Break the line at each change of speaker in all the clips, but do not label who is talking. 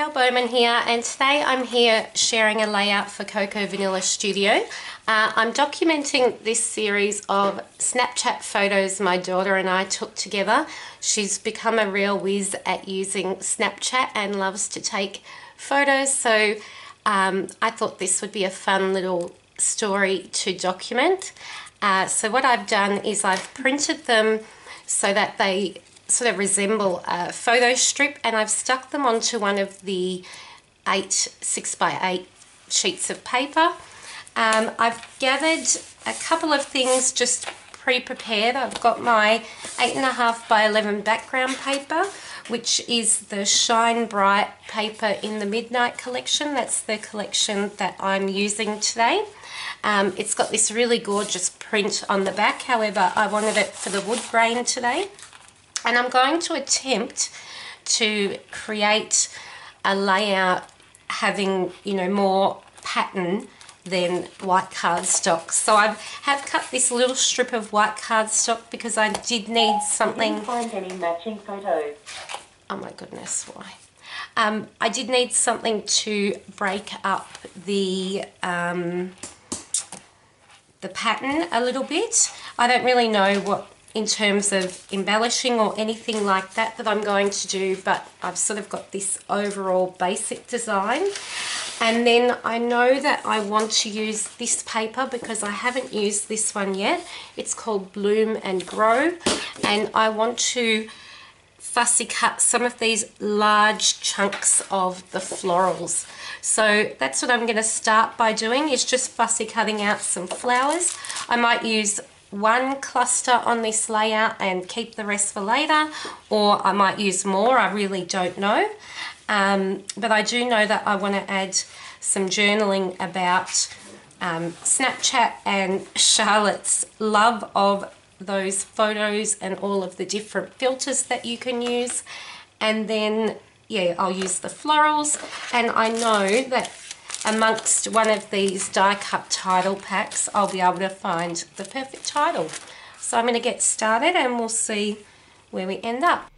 Michelle Bowman here, and today I'm here sharing a layout for Coco Vanilla Studio. I'm documenting this series of Snapchat photos my daughter and I took together. She's become a real whiz at using Snapchat and loves to take photos, so I thought this would be a fun little story to document. So what I've done is I've printed them so that they sort of resemble a photo strip, and I've stuck them onto one of the 6x8 sheets of paper. I've gathered a couple of things just pre-prepared. I've got my 8.5x11 background paper, which is the Shine Bright paper in the Midnight collection. That's the collection that I'm using today. It's got this really gorgeous print on the back, however I wanted it for the wood grain today. And I'm going to attempt to create a layout having, more pattern than white cardstock. So I have cut this little strip of white cardstock because I did need something.
Didn't find any matching photos.
Oh my goodness, why? I did need something to break up the pattern a little bit. I don't really know what in terms of embellishing or anything like that I'm going to do, but I've sort of got this overall basic design. And then I know that I want to use this paper because I haven't used this one yet. It's called Bloom and Grow, and I want to fussy cut some of these large chunks of the florals. So that's what I'm going to start by doing, is just fussy cutting out some flowers. I might use one cluster on this layout and keep the rest for later, or I might use more, I really don't know. But I do know that I want to add some journaling about Snapchat and Charlotte's love of those photos and all of the different filters that you can use. And then, yeah, I'll use the florals, and I know that amongst one of these die-cut title packs, I'll be able to find the perfect title. So I'm going to get started and we'll see where we end up.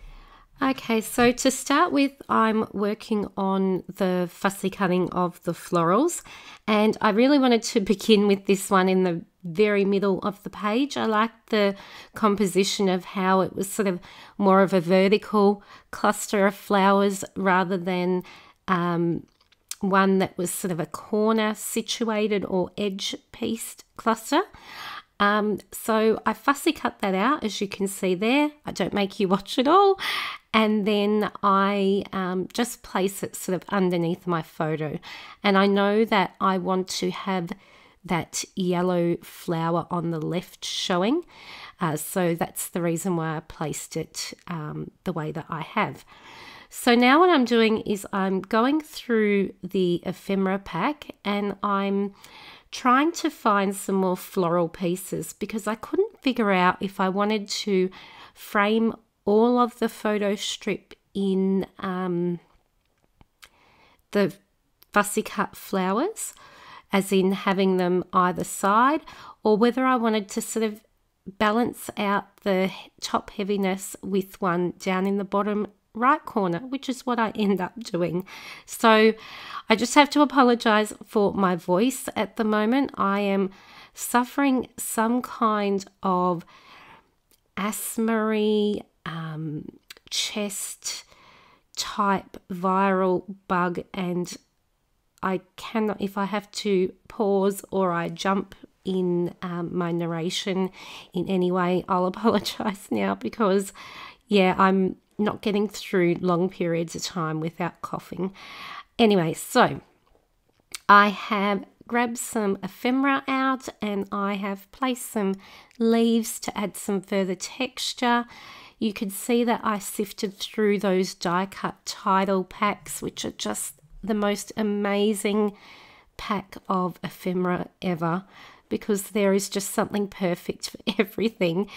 Okay, so to start with, I'm working on the fussy cutting of the florals, and I really wanted to begin with this one in the very middle of the page. I liked the composition of how it was sort of more of a vertical cluster of flowers rather than one that was sort of a corner situated or edge pieced cluster. So I fussy cut that out, as you can see there. I don't make you watch it all. And then I just place it sort of underneath my photo. And I know that I want to have that yellow flower on the left showing. So that's the reason why I placed it the way that I have. So now what I'm doing is I'm going through the ephemera pack and I'm trying to find some more floral pieces because I couldn't figure out if I wanted to frame all of the photo strip in the fussy cut flowers, as in having them either side, or whether I wanted to sort of balance out the top heaviness with one down in the bottom right corner, which is what I end up doing. So I just have to apologize for my voice at the moment. I am suffering some kind of asthma chest type viral bug, and I cannot, if I have to pause or I jump in my narration in any way, I'll apologize now because yeah, I'm not getting through long periods of time without coughing. Anyway, so I have grabbed some ephemera out and I have placed some leaves to add some further texture. You can see that I sifted through those die-cut title packs, which are just the most amazing pack of ephemera ever, because there is just something perfect for everything.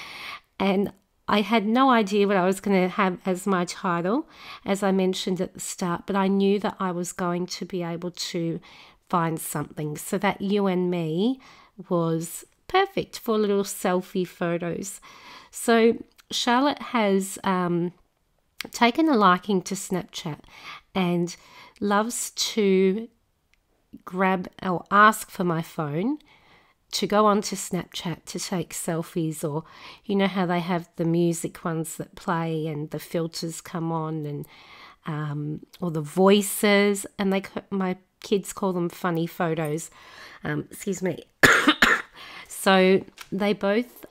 And I had no idea what I was going to have as my title, as I mentioned at the start, but I knew that I was going to be able to find something. So that You and Me was perfect for little selfie photos. So Charlotte has taken a liking to Snapchat, and loves to grab or ask for my phone to go onto Snapchat to take selfies, or you know how they have the music ones that play and the filters come on, and or the voices, and my kids call them funny photos. Excuse me. So they both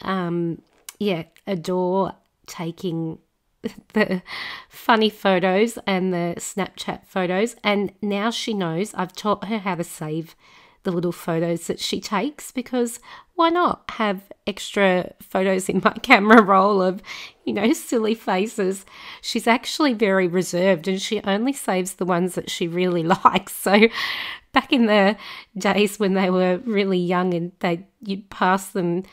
adore taking the funny photos and the Snapchat photos, and now she knows. I've taught her how to save the little photos that she takes, because why not have extra photos in my camera roll of, you know, silly faces. She's actually very reserved, and she only saves the ones that she really likes. So back in the days when they were really young and you'd pass them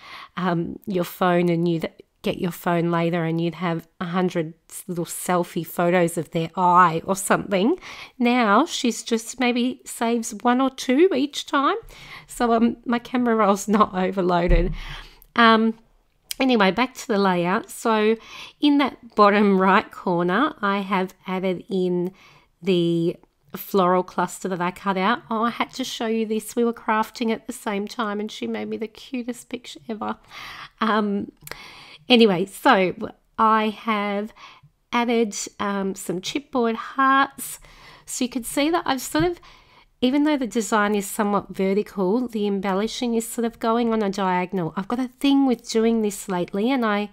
your phone, and you'd get your phone later and you'd have 100 little selfie photos of their eye or something. Now she's just maybe saves 1 or 2 each time. So my camera roll's not overloaded. Anyway, back to the layout. So in that bottom right corner, I have added in the floral cluster that I cut out. Oh, I had to show you this. We were crafting at the same time and she made me the cutest picture ever. Anyway, so I have added some chipboard hearts. So you can see that I've sort of, even though the design is somewhat vertical, the embellishing is sort of going on a diagonal. I've got a thing with doing this lately, and I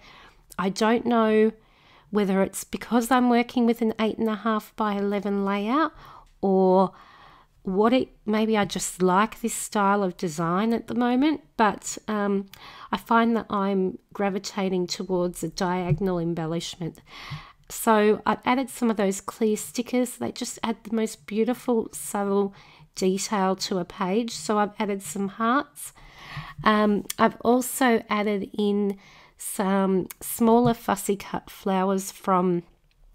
don't know whether it's because I'm working with an 8.5 by 11 layout, or maybe I just like this style of design at the moment, but I find that I'm gravitating towards a diagonal embellishment. So I've added some of those clear stickers. They just add the most beautiful, subtle detail to a page. So I've added some hearts. I've also added in some smaller fussy cut flowers from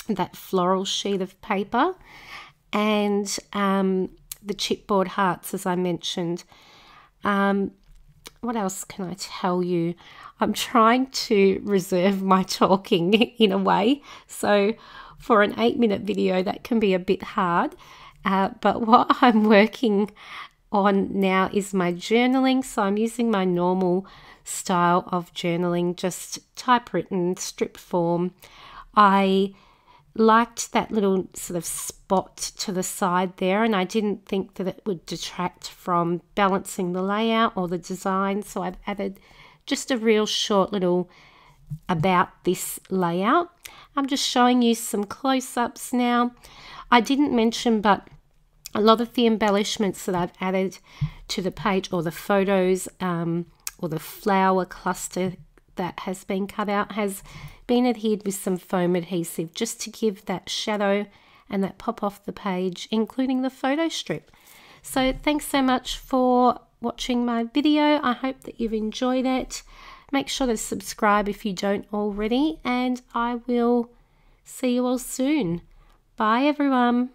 that floral sheet of paper, and the chipboard hearts, as I mentioned. What else can I tell you? I'm trying to reserve my talking in a way. So for an 8-minute video, that can be a bit hard. But what I'm working on now is my journaling. So I'm using my normal style of journaling, just typewritten, strip form. I liked that little sort of spot to the side there, and I didn't think that it would detract from balancing the layout or the design, so I've added just a real short little about this layout. I'm just showing you some close-ups now. I didn't mention, but a lot of the embellishments that I've added to the page, or the photos, or the flower cluster that has been cut out, has been adhered with some foam adhesive, just to give that shadow and that pop off the page, including the photo strip. So thanks so much for watching my video. I hope that you've enjoyed it. Make sure to subscribe if you don't already, and I will see you all soon. Bye everyone.